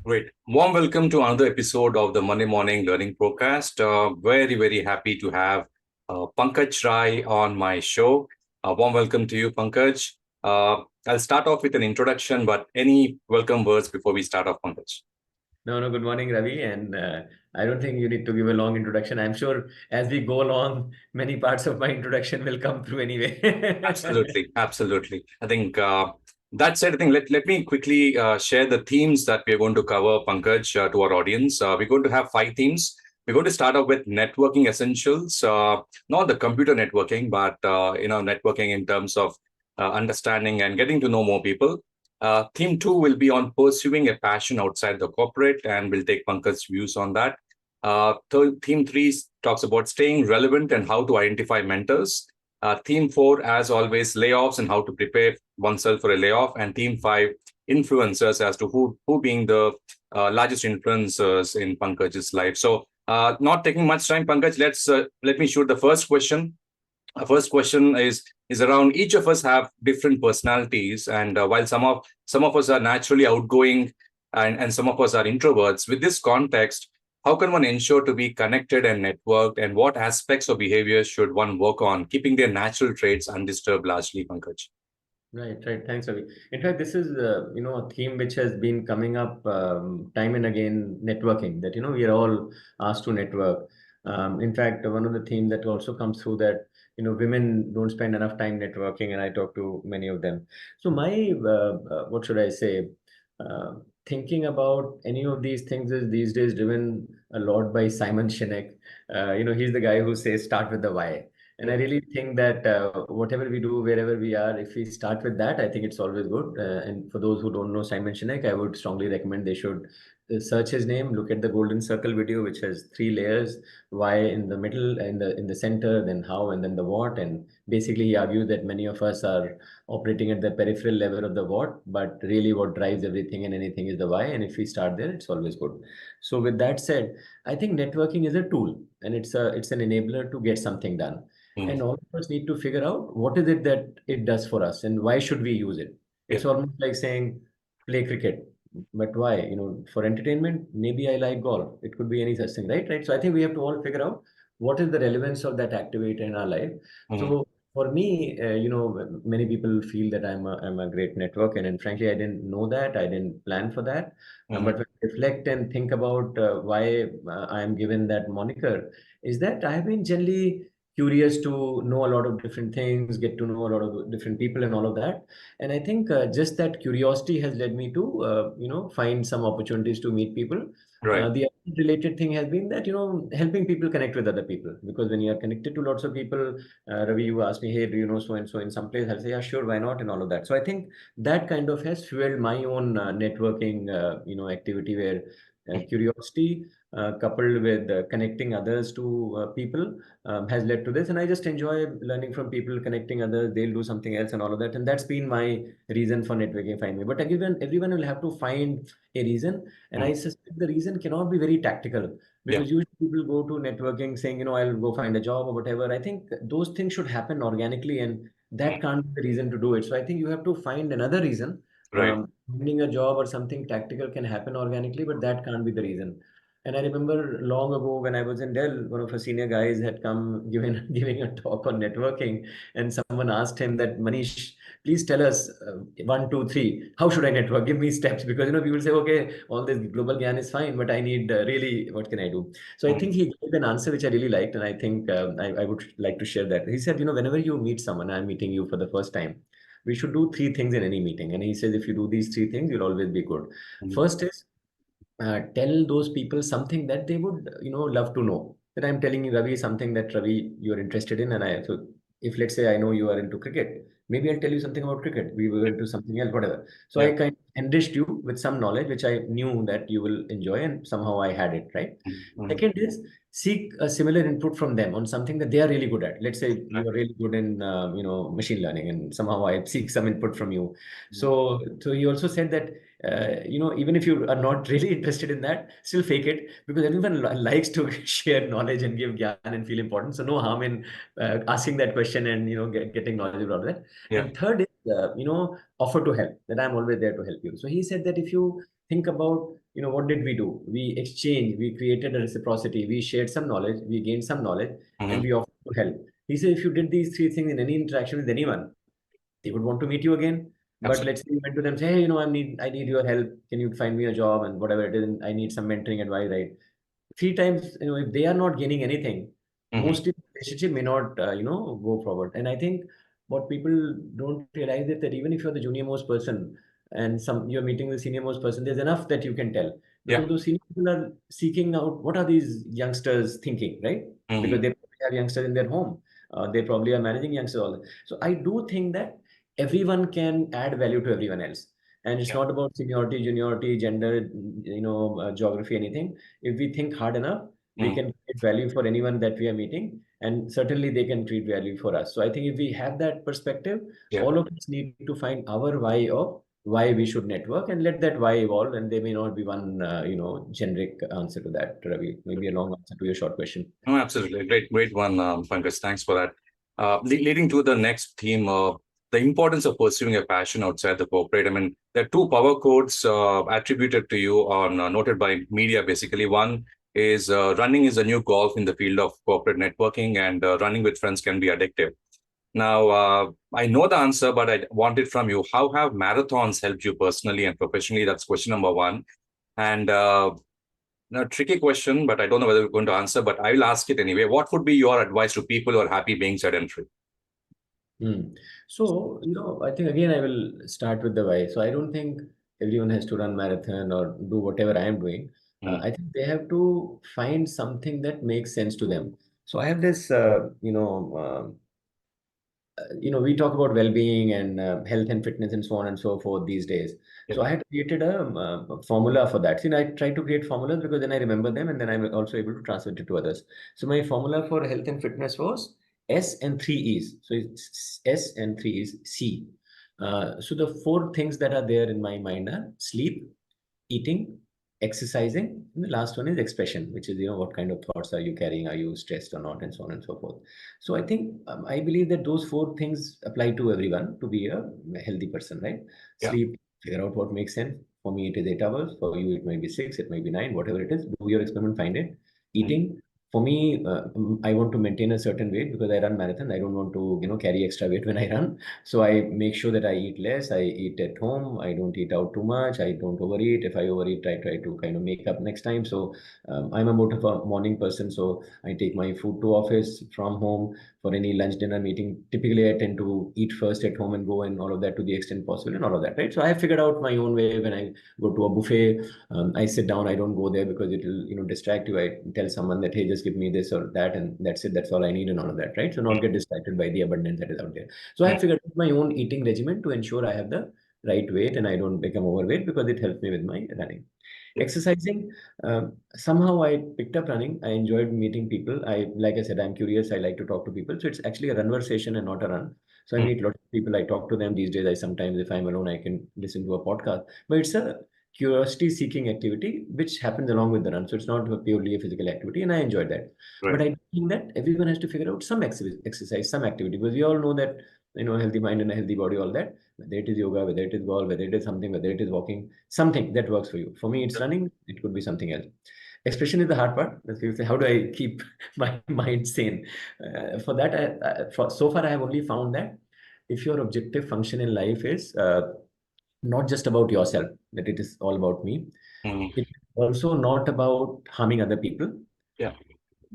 Great. Warm welcome to another episode of the Monday Morning Learning Podcast. Very happy to have Pankaj Rai on my show. Warm welcome to you, Pankaj. I'll start off with an introduction, but any welcome words before we start off, Pankaj? No, good morning, Ravi. And I don't think you need to give a long introduction. I'm sure as we go along, many parts of my introduction will come through anyway. Absolutely. I think that said, I think let me quickly share the themes that we're going to cover, Pankaj, to our audience. We're going to have 5 themes. We're going to start off with networking essentials, not the computer networking, but networking in terms of understanding and getting to know more people. Theme 2 will be on pursuing a passion outside the corporate, and we'll take Pankaj's views on that. Theme 3 talks about staying relevant and how to identify mentors. Theme 4, as always, layoffs and how to prepare oneself for a layoff. And theme 5, influencers, as to who being the largest influencers in Pankaj's life. So not taking much time, Pankaj, let me shoot the first question. First question is around each of us have different personalities, and while some of us are naturally outgoing and some of us are introverts, with this context, how can one ensure to be connected and networked, and what aspects of behavior should one work on, keeping their natural traits undisturbed largely, Pankaj? Right. Thanks, Ravi. In fact, this is a theme which has been coming up time and again, networking, that we are all asked to network. In fact, one of the themes that also comes through that women don't spend enough time networking, and I talk to many of them. So my what should I say? Uh, Thinking about any of these things is these days driven a lot by Simon Sinek. He's the guy who says start with the why. And I really think that whatever we do, wherever we are, if we start with that, I think it's always good. And for those who don't know Simon Sinek, I would strongly recommend they should search his name, look at the Golden Circle video, which has 3 layers: why in the middle, in the center, then how, and then the what. And basically, he argues that many of us are operating at the peripheral level of the what, but really what drives everything and anything is the why. And if we start there, it's always good. So with that said, I think networking is a tool, and it's an enabler to get something done. And all of us need to figure out what is it that it does for us and why should we use it. Yeah. It's almost like saying play cricket, but why? For entertainment, maybe I like golf. It could be any such thing, right? So I think we have to all figure out what is the relevance of that activity in our life. So for me, many people feel that I'm a great networker, and frankly, I didn't know that. I didn't plan for that. But when I reflect and think about why I am given that moniker, is that I have been generally curious to know a lot of different things, get to know a lot of different people, and all of that. And I think just that curiosity has led me to, find some opportunities to meet people. Right. The other related thing has been that, helping people connect with other people. Because when you are connected to lots of people, Ravi, you asked me, hey, do you know so and so in some place? I'll say, yeah, sure, why not, and all of that. So I think that kind of has fueled my own networking, activity where curiosity coupled with connecting others to people has led to this. And I just enjoy learning from people, connecting others. They'll do something else and all of that. And that's been my reason for networking, find me. But again, everyone will have to find a reason. And I suspect the reason cannot be very tactical, Yeah. because usually people go to networking saying, I'll go find a job or whatever. I think those things should happen organically, and that can't be the reason to do it. So I think you have to find another reason. Right. Finding a job or something tactical can happen organically, but that can't be the reason. And I remember long ago when I was in Dell, one of our senior guys had come giving a talk on networking, and someone asked him that, Manish, please tell us 1, 2, 3, how should I network? Give me steps, because people say, okay, all this global gyan is fine, but I need really, what can I do? So I think he gave an answer which I really liked, and I think I would like to share that. He said, whenever you meet someone, I'm meeting you for the first time, we should do 3 things in any meeting. And he says, if you do these 3 things, you'll always be good. First is tell those people something that they would love to know. That I'm telling you, Ravi, something that, Ravi, you're interested in. And so if, let's say, I know you are into cricket, maybe I'll tell you something about cricket. We were into something else, whatever. So Yeah. I kind of enriched you with some knowledge which I knew that you will enjoy, and somehow I had it, right? Second is seek a similar input from them on something that they are really good at. Let's say you are really good in machine learning, and somehow I seek some input from you. So he also said that even if you are not really interested in that, still fake it, because everyone likes to share knowledge and give gyan and feel important. So no harm in asking that question and getting knowledge about that. Yeah. And third is offer to help. That I'm always there to help you. So he said that if you think about what did we do? We exchanged, we created a reciprocity, we shared some knowledge, we gained some knowledge, and we offered to help. He said if you did these three things in any interaction with anyone, they would want to meet you again. But Absolutely. let's say you went to them, say, hey, I need your help. Can you find me a job and whatever it is? And I need some mentoring advice, right? Three times, if they are not gaining anything, Mhm. mostly the relationship may not, go forward. And I think what people don't realize is that even if you're the junior most person and you're meeting the senior most person, there's enough that you can tell, Yeah. because those senior people are seeking out what are these youngsters thinking, right? Because Mhm. they probably have youngsters in their home. They probably are managing youngsters all. So I do think that everyone can add value to everyone else. And it's Yeah. not about seniority, juniority, gender, geography, anything. If we think hard enough, we Mhm. can create value for anyone that we are meeting, and certainly they can create value for us. So I think if we have that perspective, Yeah. all of us need to find our why of why we should network, and let that why evolve. And there may not be one, generic answer to that, Ravi. Maybe a long answer to your short question. No, absolutely. Great one, Pankaj. Thanks for that. Leading to the next theme, the importance of pursuing a passion outside the corporate. I mean, there are two power codes attributed to you on noted by media. Basically, one is running is a new golf in the field of corporate networking, and running with friends can be addictive. Now, I know the answer, but I want it from you. How have marathons helped you personally and professionally? That's question number one. And now, tricky question, but I don't know whether we're going to answer, but I will ask it anyway. What would be your advice to people who are happy being sedentary? Hmm. So, I think again I will start with the why. So I don't think everyone has to run marathon or do whatever I am doing. Mm, I think they have to find something that makes sense to them. So I have this, we talk about well-being and health and fitness and so on and so forth these days. yeah. So I had created a formula for that. See, I try to create formulas because then I remember them and then I'm also able to transmit it to others. So my formula for health and fitness was S and three E's. So it's S and three E's C. So the four things that are there in my mind are sleep, eating, exercising, and the last one is expression, which is what kind of thoughts are you carrying, are you stressed or not, and so on and so forth. So I think I believe that those four things apply to everyone to be a healthy person, right? Yeah. Sleep, figure out what makes sense. For me, it is 8 hours. For you, it might be six, it might be nine, whatever it is. Do your experiment, find it. Mm, Eating. For me, I want to maintain a certain weight because I run marathon. I don't want to, carry extra weight when I run. So I make sure that I eat less. I eat at home. I don't eat out too much. I don't overeat. If I overeat, I try to kind of make up next time. So I'm a more of a morning person. So I take my food to office from home for any lunch, dinner, meeting. Typically, I tend to eat first at home and go and all of that to the extent possible and all of that, right? So I have figured out my own way. When I go to a buffet, I sit down. I don't go there because it will, distract you. I tell someone that, hey, just give me this or that, and that's it. That's all I need and all of that, right? So not get distracted by the abundance that is out there. So I mm, have figured out my own eating regimen to ensure I have the right weight and I don't become overweight because it helps me with my running. yeah. Exercising, somehow I picked up running. I enjoyed meeting people. Like I said, I'm curious. I like to talk to people. So it's actually a conversation and not a run. So I Mm, meet lots of people. I talk to them these days. I sometimes, if I'm alone, I can listen to a podcast. But it's a curiosity-seeking activity which happens along with the run. So it's not purely a physical activity, and I enjoyed that. right. But I think that everyone has to figure out some exercise, some activity, because we all know that a healthy mind and a healthy body, all that. Whether it is yoga, whether it is golf, whether it is something, whether it is walking, something that works for you. For me, it's running. It could be something else. Expression is the hard part. As people say, how do I keep my mind sane? For that, so far, I have only found that if your objective function in life is not just about yourself, that it is all about me, Mm, it's also not about harming other people, yeah.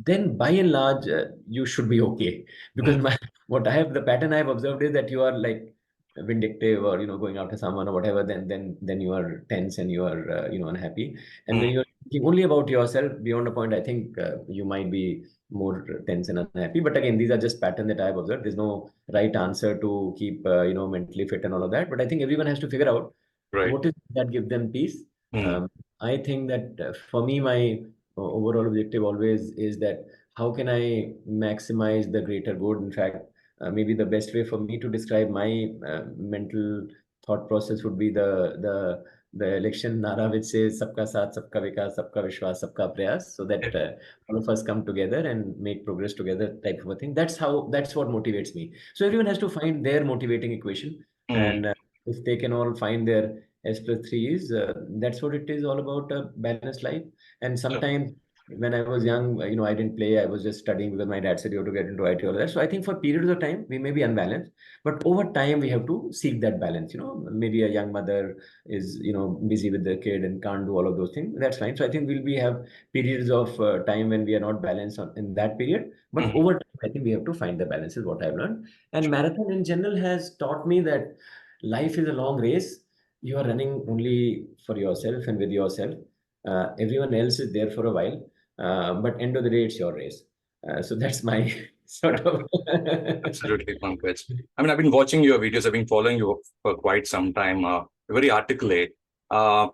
then by and large you should be okay, because Mm, what I have, the pattern I have observed is that you are like vindictive or going after someone or whatever, then you are tense and you are unhappy, and when mm, you're thinking only about yourself beyond a point, I think you might be more tense and unhappy. But again, these are just pattern that I have observed. There's no right answer to keep mentally fit and all of that, but I think everyone has to figure out right. what is that give them peace. Mm, I think that for me, my overall objective always is that how can I maximize the greater good? In fact, maybe the best way for me to describe my mental thought process would be the the election nara which says "Sabka Saath, Sabka Vikas, Sabka Vishwas, Sabka Prayas," so that all of us come together and make progress together, type of a thing. That's what motivates me. So everyone has to find their motivating equation, Mm. and if they can all find their S plus three is, that's what it is all about, a balanced life. And Sure. sometimes when I was young, I didn't play. I was just studying because my dad said you have to get into IT, all that. So I think for periods of time we may be unbalanced, but over time we have to seek that balance. Maybe a young mother is busy with the kid and can't do all of those things. That's fine. So I think we have periods of time when we are not balanced in that period. But Mhm. over time, I think we have to find the balance. Is what I've learned. And marathon in general has taught me that life is a long race. You are running only for yourself and with yourself. Everyone else is there for a while, but end of the day, it's your race. So that's my sort of. Absolutely, Pankaj. I mean, I've been watching your videos. I've been following you for quite some time. Very articulate. Uh,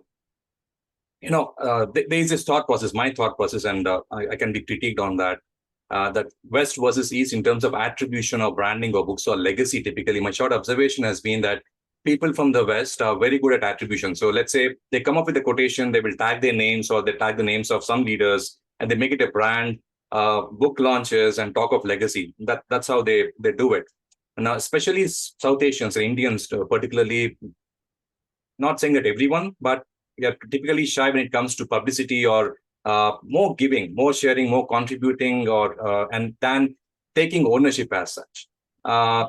there is this thought process, my thought process, and I can be critiqued on that. That West versus East in terms of attribution or branding or books or legacy. Typically, my short observation has been that people from the West are very good at attribution. So let's say they come up with a quotation, they will tag their names or they tag the names of some leaders, and they make it a brand. Book launches and talk of legacy. That's how they do it. Now, especially South Asians, Indians, particularly, not saying that everyone, but we are typically shy when it comes to publicity or more giving, more sharing, more contributing, or and than taking ownership as such.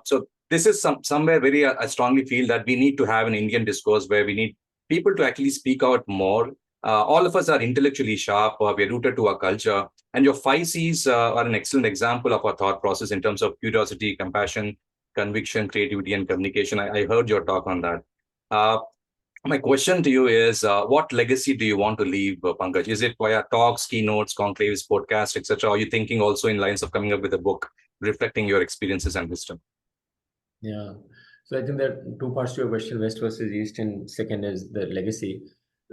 So this is somewhere very I strongly feel that we need to have an Indian discourse where we need people to actually speak out more. All of us are intellectually sharp, or we're rooted to our culture. And your five C's are an excellent example of our thought process in terms of curiosity, compassion, conviction, creativity, and communication. I heard your talk on that. Uh, my question to you is, what legacy do you want to leave, Pankaj? Is it via talks, keynotes, conclaves, podcasts, etc.? Are you thinking also in lines of coming up with a book reflecting your experiences and wisdom? Yeah. So I think there are two parts to your question, West versus East, and second is the legacy.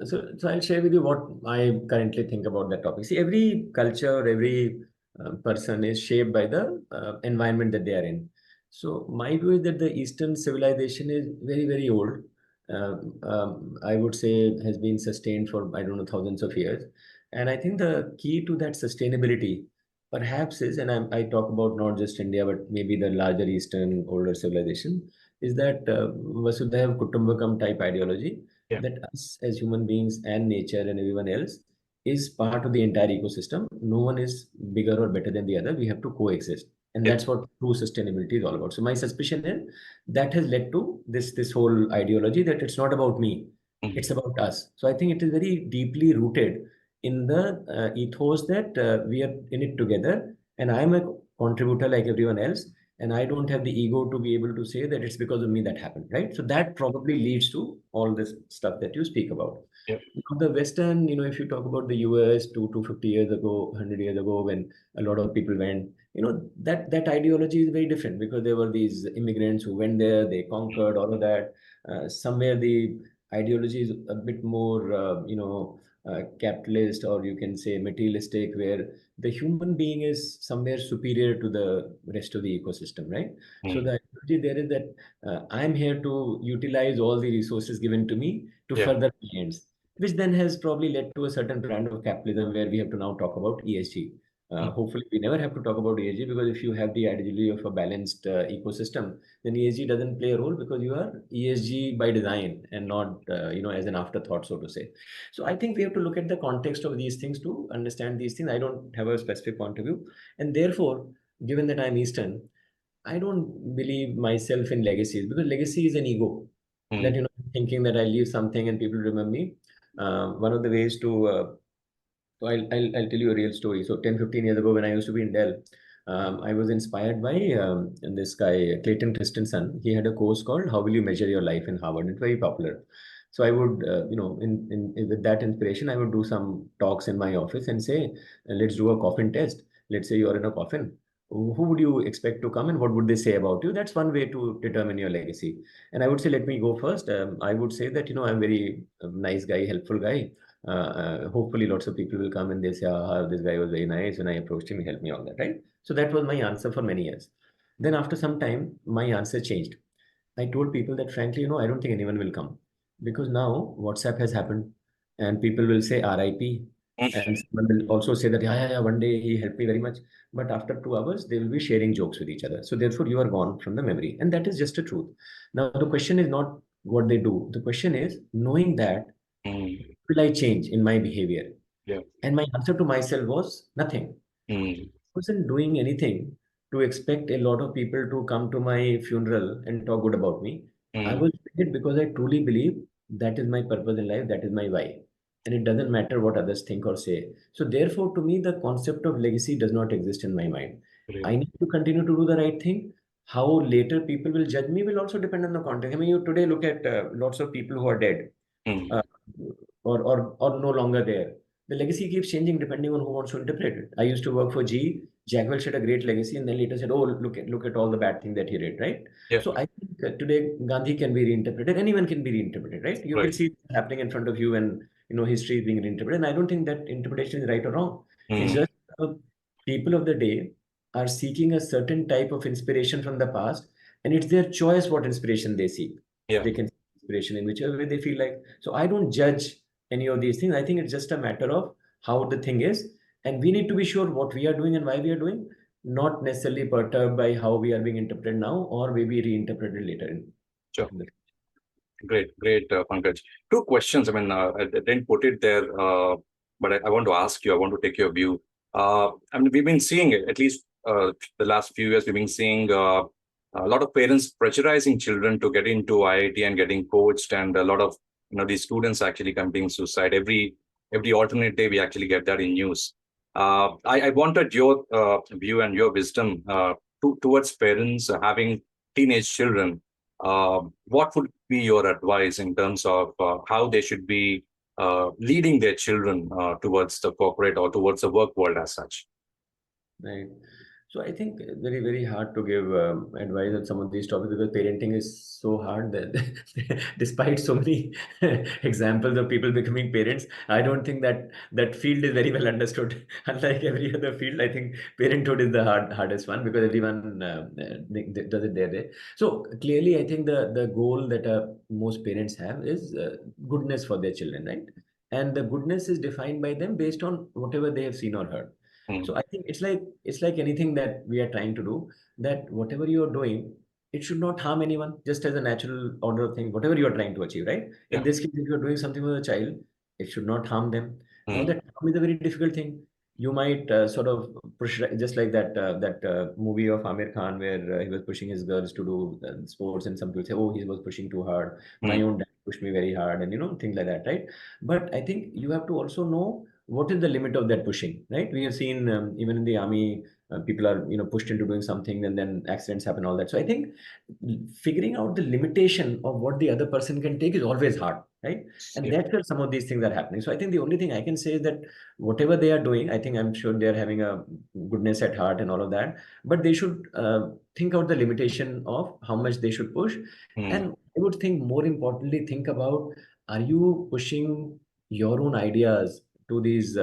So I'll share with you what I currently think about that topic. See, every culture, every person is shaped by the environment that they are in. So my view is that the Eastern civilization is very, very old. I would say has been sustained for, I don't know, thousands of years. And I think the key to that sustainability perhaps is, and I talk about not just India, but maybe the larger Eastern older civilization, is that Vasudhaiva Kutumbakam type ideology, Yeah, that us as human beings and nature and everyone else is part of the entire ecosystem. No one is bigger or better than the other. We have to coexist. And yeah. that's what true sustainability is all about. So my suspicion is that has led to this whole ideology that it's not about me, Mhm. it's about us. So I think it is very deeply rooted in the ethos that we are in it together, and I'm a contributor like everyone else, and I don't have the ego to be able to say that it's because of me that happened, right? So that probably leads to all this stuff that you speak about. Yeah. Now, the Western, if you talk about the US 250 years ago, 100 years ago, when a lot of people went, that ideology is very different because there were these immigrants who went there, they conquered all of that. Somewhere the ideology is a bit more, capitalist, or you can say materialistic, where the human being is somewhere superior to the rest of the ecosystem, right? So Mm. the ideology there is that I'm here to utilize all the resources given to me to Yeah. further my ends, which then has probably led to a certain brand of capitalism where we have to now talk about ESG. Mm. Hopefully, we never have to talk about ESG, because if you have the ideology of a balanced ecosystem, then ESG doesn't play a role because you are ESG by design and not, as an afterthought, so to say. So I think we have to look at the context of these things to understand these things. I don't have a specific point of view, and therefore, given that I'm Eastern, I don't believe myself in legacies, because legacy is an ego that, Mm. thinking that I leave something and people remember me. One of the ways to I'll tell you a real story. So 10, 15 years ago, when I used to be in Dell, I was inspired by this guy, Clayton Christensen. He had a course called How Will You Measure Your Life in Harvard. It's very popular. So I would, with that inspiration, I would do some talks in my office and say, let's do a coffin test. Let's say you're in a coffin. Who would you expect to come and what would they say about you? That's one way to determine your legacy. And I would say, let me go first. I would say that, I'm very nice guy, helpful guy. Hopefully lots of people will come and they'll say, this guy was very nice. When I approached him, he helped me all that, right? So that was my answer for many years. Then after some time, my answer changed. I told people that frankly, I don't think anyone will come. Because now WhatsApp has happened, and people will say RIP, Mm, and someone will also say that yeah, one day he helped me very much. But after 2 hours, they will be sharing jokes with each other. So therefore, you are gone from the memory, and that is just a truth. Now the question is not what they do. The question is knowing that mm, will I change in my behavior? yeah. And my answer to myself was nothing. Mm, Wasn't doing anything to expect a lot of people to come to my funeral and talk good about me. I mm, was doing it because I truly believe that is my purpose in life, that is my why. And it doesn't matter what others think or say. So, therefore, to me, the concept of legacy does not exist in my mind. great. I need to continue to do the right thing. How later people will judge me will also depend on the context. I mean, you today look at lots of people who are dead Mm, uh, or no longer there. The legacy keeps changing depending on who wants to interpret it. I used to work for GE. Jaguar set a great legacy, and then later said, "Oh, look at all the bad thing that he did." Right. yeah, So I think today Gandhi can be reinterpreted. Anyone can be reinterpreted. Right. You will right. see it happening in front of you, and history is being reinterpreted. And I don't think that interpretation is right or wrong. It's Mm, just people of the day are seeking a certain type of inspiration from the past, and it's their choice what inspiration they seek. yeah, They can seek inspiration in whichever way they feel like. So I don't judge any of these things. I think it's just a matter of how the thing is, and we need to be sure what we are doing and why we are doing, not necessarily perturbed by how we are being interpreted now or maybe reinterpreted later sure. in the Great, Pankaj. Two questions. I mean, I didn't put it there, but I want to ask you. I want to take your view. I mean, we've been seeing it, at least the last few years. We've been seeing a lot of parents pressurizing children to get into IIT and getting coached, and a lot of these students actually committing suicide. Every alternate day, we actually get that in news. I wanted your view and your wisdom towards parents having teenage children. What would be your advice in terms of how they should be leading their children towards the corporate or towards the work world as such? right. So I think very, very hard to give advice on some of these topics because parenting is so hard that despite so many examples of people becoming parents, I don't think that that field is very well understood. Unlike every other field, I think parenthood is the hardest one because everyone does it their way. So clearly, I think the goal that most parents have is goodness for their children, right? And the goodness is defined by them based on whatever they have seen or heard. So Mm, I think it's like anything that we are trying to do, that whatever you are doing, it should not harm anyone, just as a natural order of things, whatever you are trying to achieve, right? In yeah. this case, if you are doing something with a child, it should not harm them. Now Mm, that harm is a very difficult thing. You might sort of push, just like that movie of Amir Khan where he was pushing his girls to do sports, and some people say, "Oh, he was pushing too hard. My mm, own dad pushed me very hard," and things like that, right? But I think you have to also know what is the limit of that pushing, right? We have seen even in the army, people are pushed into doing something, and then accidents happen, all that. So I think figuring out the limitation of what the other person can take is always hard, right? And yeah. that's where some of these things are happening. So I think the only thing I can say is that whatever they are doing, I think I'm sure they're having a goodness at heart and all of that, but they should think out the limitation of how much they should push. Mm, And I would think more importantly, think about, are you pushing your own ideas to these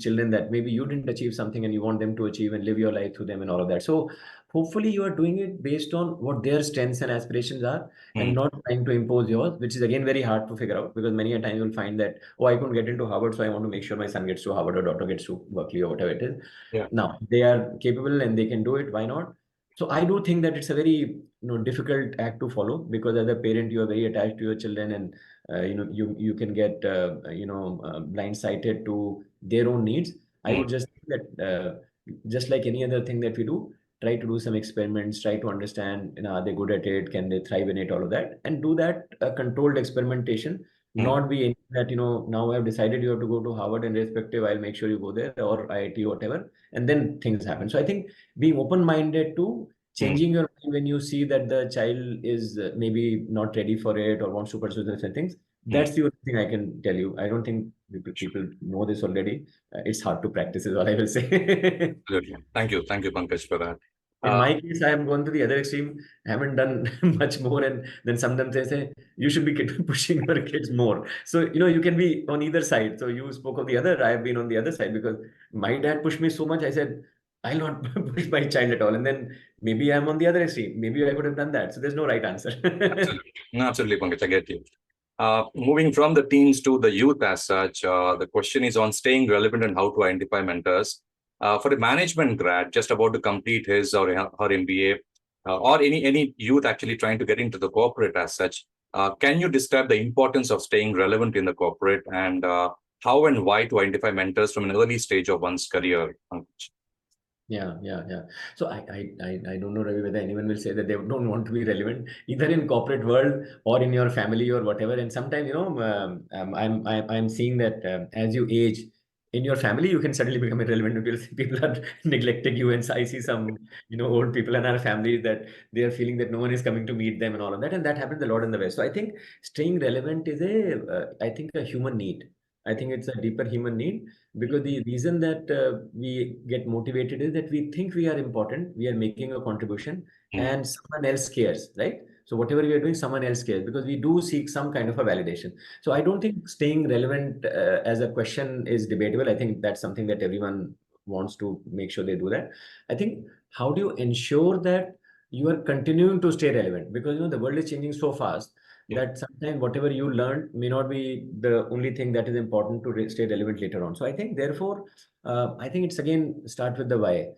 children that maybe you didn't achieve something and you want them to achieve and live your life through them and all of that. So hopefully you are doing it based on what their strengths and aspirations are, and mm, not trying to impose yours, which is again very hard to figure out because many a time you'll find that, oh, I couldn't get into Harvard, so I want to make sure my son gets to Harvard or daughter gets to Berkeley or whatever it is. yeah. Now they are capable and they can do it. Why not? So I do think that it's a very difficult act to follow, because as a parent you are very attached to your children, and you can get blindsided to their own needs. I Mm, would just think that just like any other thing that we do, try to do some experiments, try to understand, are they good at it, can they thrive in it, all of that, and do that controlled experimentation. mm, Not be any that now I've decided you have to go to Harvard, and irrespective I'll make sure you go there, or IIT or whatever, and then things happen. So I think being open-minded to mm, changing your mind when you see that the child is maybe not ready for it or wants to pursue certain things, mm. that's the only thing I can tell you. I don't think people know this already. It's hard to practice, is all I will say. Absolutely. Thank you, Pankaj, for that. In Uh, my case, I am going to the other extreme. I haven't done much more, and then sometimes they say you should be pushing your kids more. So you can be on either side. So you spoke of the other. I have been on the other side because my dad pushed me so much. I said I'll not push my child at all. And then maybe I'm on the other extreme. Maybe I could have done that. So there's no right answer. Absolutely. No, absolutely, Pankaj. I get you. Moving from the teens to the youth as such, the question is on staying relevant and how to identify mentors. For a management grad just about to complete his or her MBA, or any youth actually trying to get into the corporate as such, can you describe the importance of staying relevant in the corporate and how and why to identify mentors from an early stage of one's career? Yeah. So I don't know, Ravi, whether anyone will say that they don't want to be relevant either in corporate world or in your family or whatever. And sometimes, I'm seeing that as you age in your family, you can suddenly become irrelevant because people are neglecting you. And I see some, old people in our families that they are feeling that no one is coming to meet them and all of that. And that happens a lot in the West. So I think staying relevant is I think a human need. I think it's a deeper human need because the reason that we get motivated is that we think we are important, we are making a contribution, Mm, and someone else cares, right? So whatever we are doing, someone else cares because we do seek some kind of a validation. So I don't think staying relevant as a question is debatable. I think that's something that everyone wants to make sure they do that. I think how do you ensure that you are continuing to stay relevant? Because the world is changing so fast yeah, that sometimes whatever you learned may not be the only thing that is important to stay relevant later on. So I think therefore, I think it's again start with the why.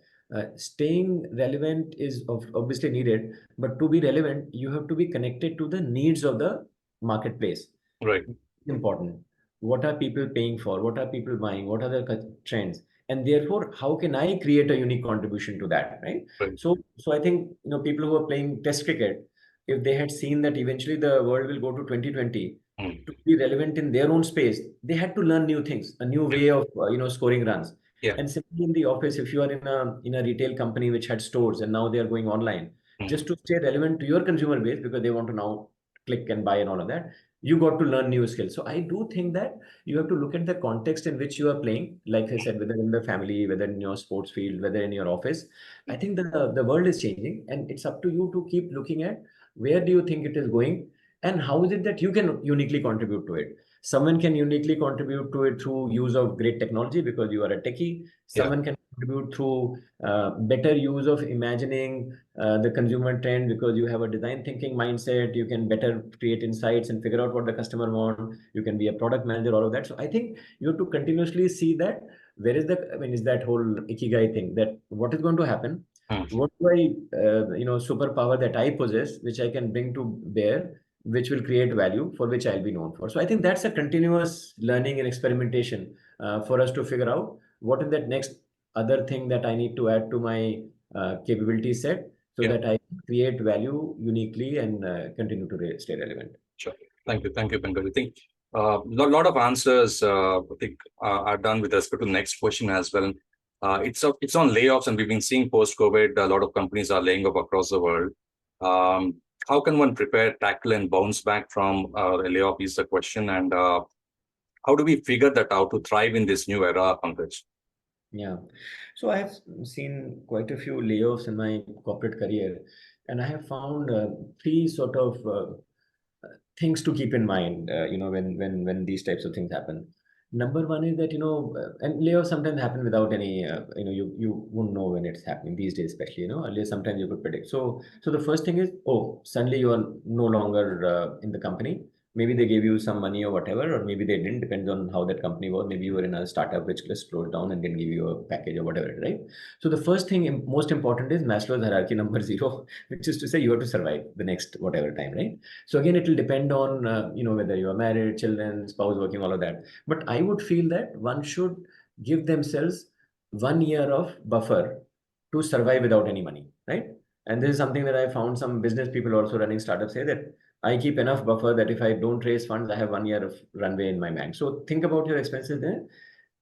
Staying relevant is obviously needed, but to be relevant, you have to be connected to the needs of the marketplace. right, Important. What are people paying for? What are people buying? What are the trends? And therefore, how can I create a unique contribution to that? Right. right. So I think people who are playing test cricket, if they had seen that eventually the world will go to 2020 Mm, to be relevant in their own space, they had to learn new things, a new yeah, way of scoring runs. yeah. And simply in the office, if you are in a retail company which had stores and now they are going online, Mm, just to stay relevant to your consumer base because they want to now click and buy and all of that, you got to learn new skills. So I do think that you have to look at the context in which you are playing. Like I said, whether in the family, whether in your sports field, whether in your office, I think the world is changing, and it's up to you to keep looking at where do you think it is going, and how is it that you can uniquely contribute to it. Someone can uniquely contribute to it through use of great technology because you are a techie. yeah, Someone can contribute through better use of imagining the consumer trend because you have a design thinking mindset. You can better create insights and figure out what the customer want. You can be a product manager, all of that. So I think you have to continuously see that where is the, I mean, is that whole ikigai thing, that what is going to happen? mm, What do I, superpower that I possess, which I can bring to bear, which will create value for which I'll be known for. So I think that's a continuous learning and experimentation for us to figure out what is that next other thing that I need to add to my capability set so yeah. that I create value uniquely and continue to stay relevant. Sure. Thank you, Pankaj. I think lot of answers I think are done with respect to the next question as well. It's on layoffs, and we've been seeing post COVID a lot of companies are laying off across the world. Um, how can one prepare, tackle, and bounce back from a layoff is the question, and how do we figure that out to thrive in this new era, Pankaj? Yeah. So I have seen quite a few layoffs in my corporate career, and I have found three sort of things to keep in mind, when these types of things happen. Number one is that and layoffs sometimes happen without any, you won't know when it's happening these days, especially earlier sometimes you could predict. So the first thing is, oh, suddenly you are no longer in the company. Maybe they gave you some money or whatever, or maybe they didn't. Depends on how that company was. Maybe you were in a startup which just closed down and didn't give you a package or whatever, right? So the first thing, most important, is Maslow's hierarchy number zero, which is to say you have to survive the next whatever time, right? So again, it will depend on whether you are married, children, spouse, working, all of that. But I would feel that one should give themselves 1 year of buffer to survive without any money, right? And this is something that I found some business people also running startups say that I keep enough buffer that if I don't raise funds, I have 1 year of runway in my bank. So think about your expenses there.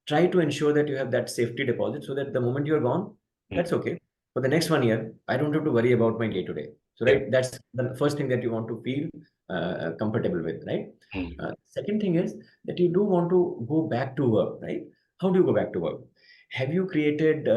Try to ensure that you have that safety deposit so that the moment you're gone, Mm, that's okay. For the next 1 year, I don't have to worry about my day to day. So, yeah. right, that's the first thing that you want to feel comfortable with, right? Mm, Second thing is that you do want to go back to work, right? How do you go back to work? Have you created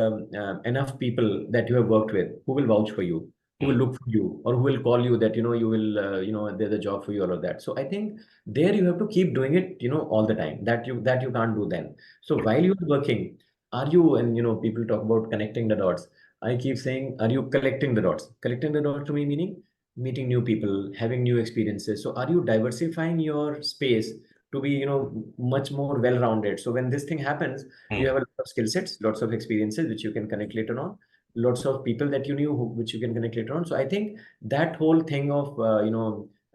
enough people that you have worked with who will vouch for you, who will mm, look for you, or who will call you that you will, there's a job for you, all of that. So I think there you have to keep doing it, all the time. That you can't do then. So good. while you're working, are you, and people talk about connecting the dots. I keep saying, are you collecting the dots? Collecting the dots to me meaning meeting new people, having new experiences. So are you diversifying your space to be, much more well-rounded? So when this thing happens, you have a lot of skill sets, lots of experiences which you can connect later on, lots of people that you knew which you can connect later on. So I think that whole thing of,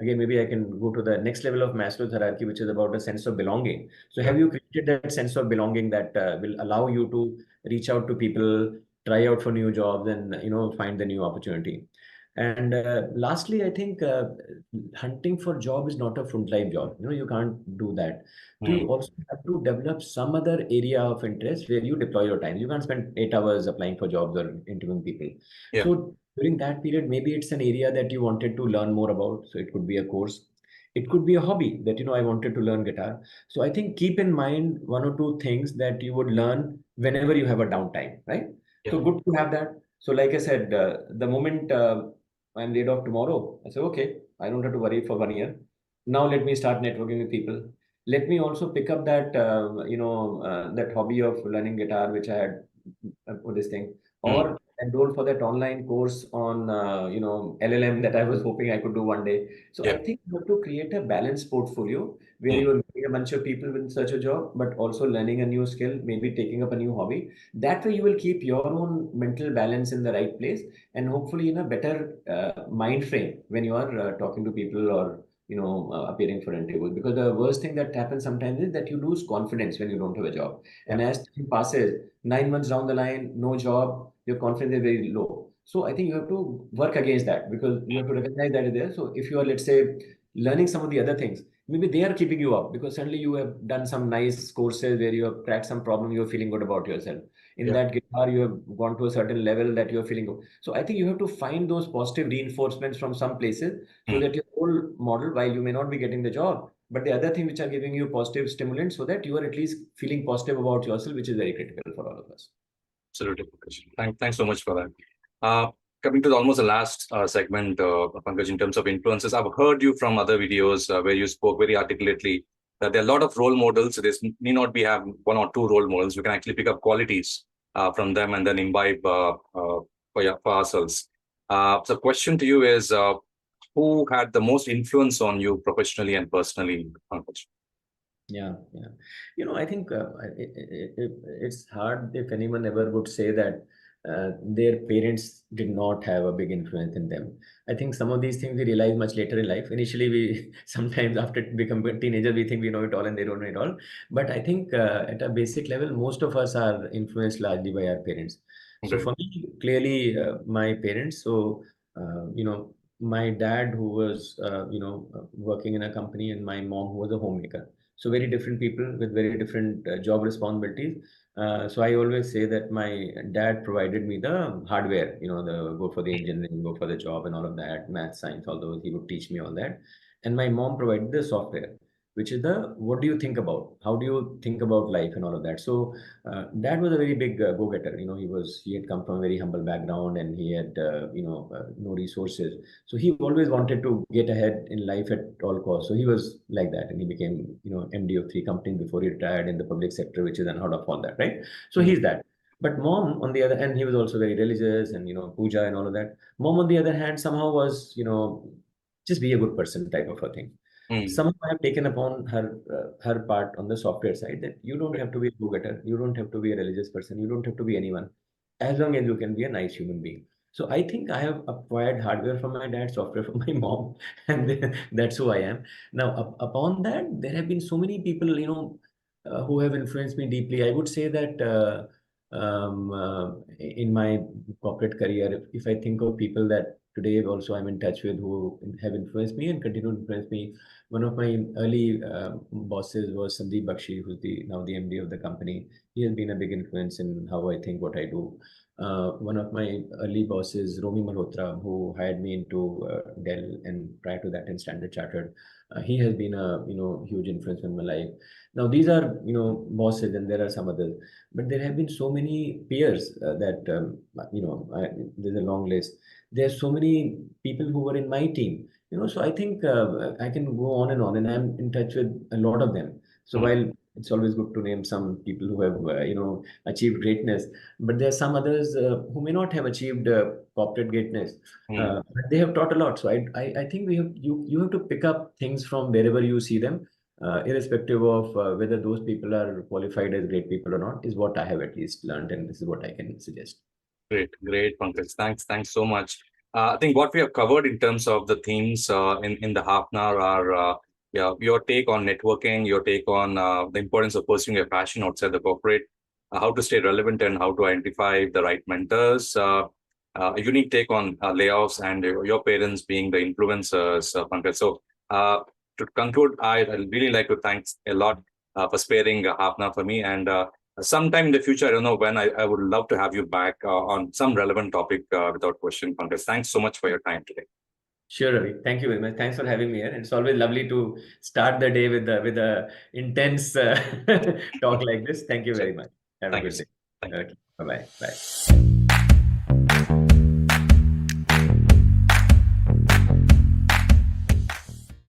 again, maybe I can go to the next level of Maslow's hierarchy, which is about a sense of belonging. So have you created that sense of belonging that will allow you to reach out to people, try out for new jobs, and find the new opportunity? And lastly, I think hunting for job is not a frontline job. You can't do that. So you also have to develop some other area of interest where you deploy your time. You can't spend 8 hours applying for jobs or interviewing people. Yeah. So during that period, maybe it's an area that you wanted to learn more about. So it could be a course. It could be a hobby that, I wanted to learn guitar. So I think keep in mind one or two things that you would learn whenever you have a downtime, right? Yeah. So good to have that. So like I said, the moment I'm laid off tomorrow, I say, okay, I don't have to worry for 1 year. Now let me start networking with people. Let me also pick up that, that hobby of learning guitar, which I had for this thing, or enroll for that online course on, LLM that I was hoping I could do one day. So I Yeah. think you have to create a balanced portfolio where you are meeting a bunch of people with such a job, but also learning a new skill, maybe taking up a new hobby. That way you will keep your own mental balance in the right place, and hopefully in a better mind frame when you are talking to people or appearing for interviews. Because the worst thing that happens sometimes is that you lose confidence when you don't have a job, Yeah. and as time passes, 9 months down the line, no job, your confidence is very low. So I think you have to work against that, because you have to recognize that is there. So if you are, let's say, learning some of the other things, maybe they are keeping you up because suddenly you have done some nice courses where you have cracked some problem, you're feeling good about yourself. In Yeah. that guitar, you have gone to a certain level that you're feeling good. So I think you have to find those positive reinforcements from some places, so that your whole model, while you may not be getting the job, but the other thing which are giving you positive stimulants, so that you are at least feeling positive about yourself, which is very critical for all of us. Absolutely, Pankaj. Thanks so much for that. Coming to almost the last segment, Pankaj, in terms of influences, I've heard you from other videos where you spoke very articulately that there are a lot of role models. This need not be have one or two role models. We can actually pick up qualities from them and then imbibe for ourselves. So, question to you is, who had the most influence on you professionally and personally, Pankaj? Yeah, yeah. I think it's hard if anyone ever would say that their parents did not have a big influence in them. I think some of these things we realize much later in life. Initially, we sometimes after become a teenager, we think we know it all and they don't know it all. But I think at a basic level, most of us are influenced largely by our parents. So Okay. for me, clearly, my parents. So, my dad, who was, working in a company, and my mom, who was a homemaker. So very different people with very different job responsibilities. So I always say that my dad provided me the hardware, the go for the engineering, go for the job, and all of that, math, science, all those. He would teach me all that, and my mom provided the software, which is the what do you think about, how do you think about life, and all of that. So dad was a very big go-getter. He had come from a very humble background, and he had no resources. So he always wanted to get ahead in life at all costs. So he was like that, and he became, MD of 3 companies before he retired in the public sector, which is unheard of all that, right? So he's that. But mom, on the other hand, he was also very religious and puja and all of that. Mom, on the other hand, somehow was just be a good person type of a thing. Mm. Somehow I have taken upon her part on the software side, that you don't have to be a go-getter, you don't have to be a religious person, you don't have to be anyone, as long as you can be a nice human being. So I think I have acquired hardware from my dad, software from my mom, and that's who I am. Now, upon that, there have been so many people, who have influenced me deeply. I would say that in my corporate career, if I think of people that today also I'm in touch with, who have influenced me and continue to influence me, one of my early bosses was Sandeep Bakshi, who's now the MD of the company. He has been a big influence in how I think, what I do. One of my early bosses, Romi Malhotra, who hired me into Dell, and prior to that in Standard Chartered, he has been a huge influence in my life. Now these are bosses, and there are some others, but there have been so many peers that there's a long list. There's so many people who were in my team. So I think I can go on, and I'm in touch with a lot of them. So while it's always good to name some people who have achieved greatness, but there are some others who may not have achieved corporate greatness, but they have taught a lot. So I think you have to pick up things from wherever you see them, irrespective of whether those people are qualified as great people or not, is what I have at least learned, and this is what I can suggest. Great, Pankaj. Thanks so much. I think what we have covered in terms of the themes in the half an hour are yeah, your take on networking, your take on the importance of pursuing a passion outside the corporate, how to stay relevant and how to identify the right mentors, a unique take on layoffs and your parents being the influencers, Pankaj. So to conclude, I'd really like to thank a lot for sparing half an hour for me, and sometime in the future, I don't know when, I would love to have you back on some relevant topic without question, Pankaj. Thanks so much for your time today. Sure, Ravi. Thank you very much. Thanks for having me here. And it's always lovely to start the day with a intense talk like this. Thank you Sure. very much. Have a Thank you, good sir. day. Thank you. Okay. Bye-bye. Bye.